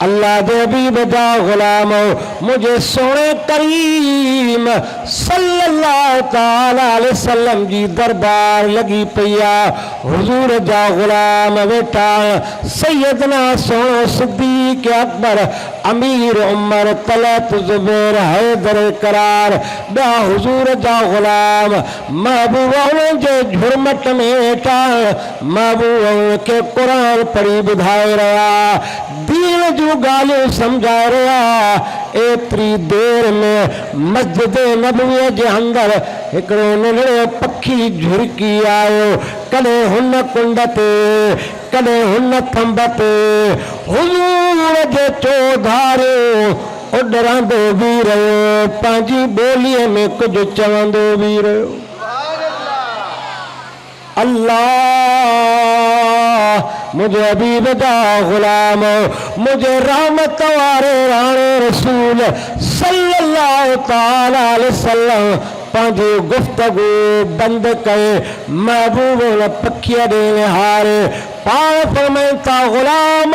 اللہ دے حبیب دا غلام مجھے سونے کریم صلی اللہ تعالی علیہ وسلم جی دربار لگی پیا حضور دا غلام بیٹا سیدنا سونا صدیق اکبر امیر عمر طلحہ زبیر حیدر قرار بیا حضور دا غلام محبوب جو جھرمٹ میٹا محبوب کے قرآن پڑھی بدھائے رہا دین جو گالو سمجھا رہا ایتری دیر میں مسجد نبوی جے اندر ایکڑے ننڑے پکھی جھرکی آئے کدے ہن کنڈتے کدے ہن تھمبتے حضور جے چودھارے اڈراندو بھی رہو پانجی بولیے میں کچھ چواندو بھی رہو اللہ مجھے حبیب دا غلام مجھے رحمت وارے رانے رسول صلی اللہ تعالی علیہ وسلم پانجی گفتگو بند کرے محبوب نے پکیا دینے ہارے پاہ فرمائتا غلام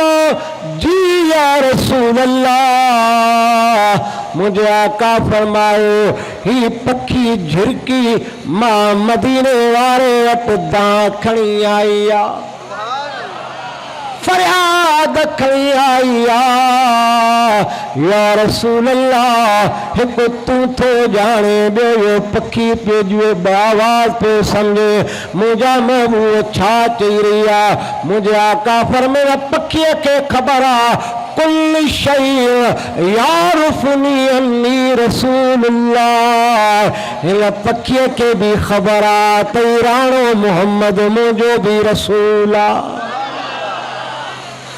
جی یا رسول اللہ مجھے آقا فرمائے ہی پکھی جھرکی ماں مدینے وارے اٹداں کھڑی آئیا فریاد کھڑی آئیا یا رسول اللہ ایک تو جانے بے یہ پکھی پہ جو باواز پہ سمجھے مجھا محبوب چھا چیریا مجھے آقا فرمائے پکھی کے خبرہ کل شیء یعرفنی انی رسول اللہ پکھی کے بھی خبرات ایرانو محمد مجھو بھی رسولہ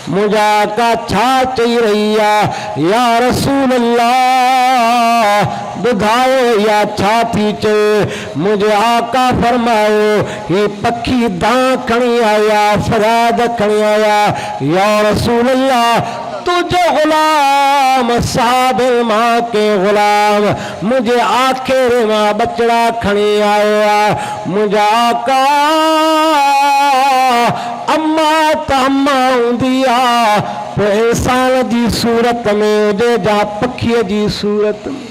مجھا کا چھا چاہی رہیا یا رسول اللہ بدھائے یا چھا تھی چاہے مجھے آقا فرمائے یہ پکھی داں کھڑی آیا فراد کھڑی آیا یا رسول اللہ تجھے غلام صاحب ماں کے غلام مجھے آخر ماں بچڑا کھڑی آیا مجھے آقا اما تاما ہوندیا تو انسان جی صورت میں دے جا پکھی جی صورت میں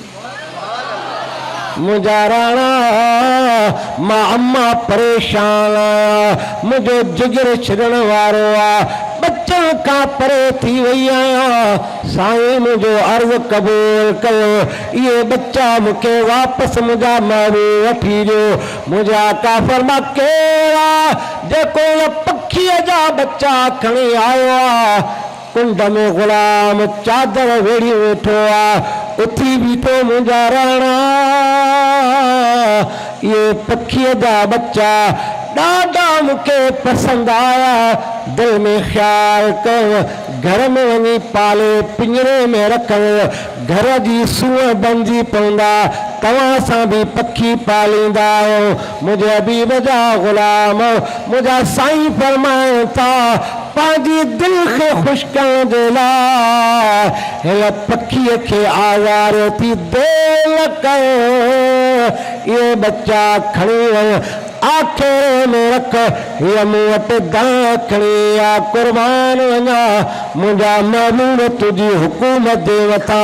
مجھا رانا ماں اما پریشان مجھے جگر چھڑن وارو بچوں کا پرے تھی وئی آیا سائیں مجھے عرض قبول کرو یہ بچہ مکے واپس مجھا مارو اٹھی جو مجھے آقا فرما کیرا جے کوئی پکھی جا بچہ کھڑی آیا کنڈ میں غلام چادر ویڑی ویٹھوا اتھی بھی تو مجھا رانا یہ پکھی جا بچہ ڈاڈا مکے پسند آیا دل میں خیال کر گھر میں ونی پالے پنجرے میں رکھ گھر جی سوئیں بنجی پوندا تواں ساں بھی پکھی پالیندا مجھے حبیب جا غلام مجھا سائیں فرمائے تا پانجی دل کے خوشکاں دلا ہے پکھی کے آوار تھی دل کر یہ بچہ کھڑی آخر میں رکھ یہ موت داکھڑی یا قربان ونا مجھا محبوب تجھی حکومت دیوتا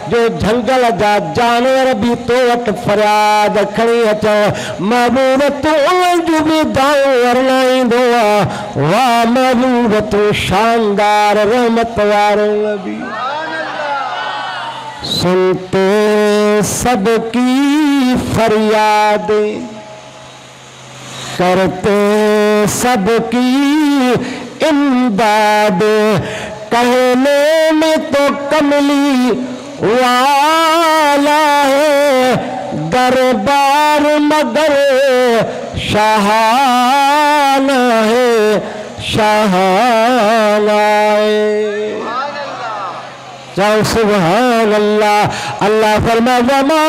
جو جھنگل جا جانور بھی تو وٹ فریاد کھڑی اچھا محبوب تو جو بھی داؤں ورنائیں دعا واہ محبوب تو شاندار رحمت واروں نبی سنتے سب کی فریادیں کرتے سب کی امداد کہنے میں تو کملی والا ہے دربار مگر شاہانہ ہے شاہانہ ہے جاؤ سبحان اللہ اللہ فرما وما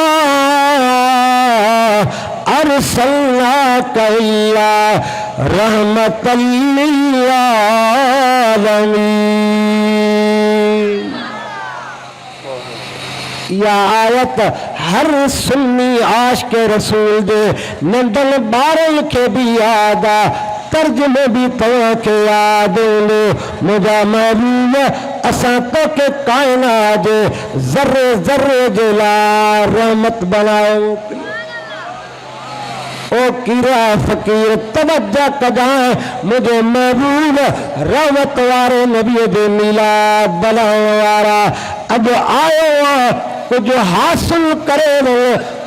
ارسلناک الا رحمتا للعالمین یا آیت ہر سنی عاشق رسول دے نندل بارل کے بھی یادا ترجمے بھی تو کے یاد لو مجھا محبوب اساں تو کے کائنات ذرے ذرے جلا رحمت بناؤ او کیرا فقیر توجہ کجائیں مجھے محبوب رحمت وارے نبی دے میلاد بلاؤ وارا اب آئے کچھ حاصل کرے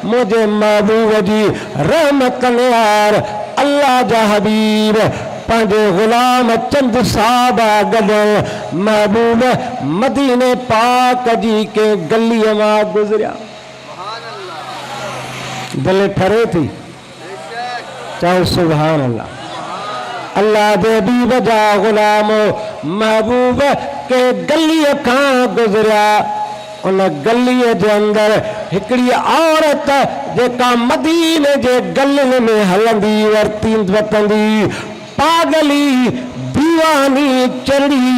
مجھے محبوب جی رحمت وار اللہ جا حبیب پانجے غلام چند صحابہ گدل محبوب مدینے پاک جی کے گلی ماں گزریا دل ٹھرے تھی چاہو سبحان اللہ اللہ دے بھی بجا غلام محبوب کے گلی کھان گزریا ان گلی دے اندر ہکڑی عورت جیکا مدینے جے گلن میں ہلندی ورتی وطندی پاگلی دیوانی چڑی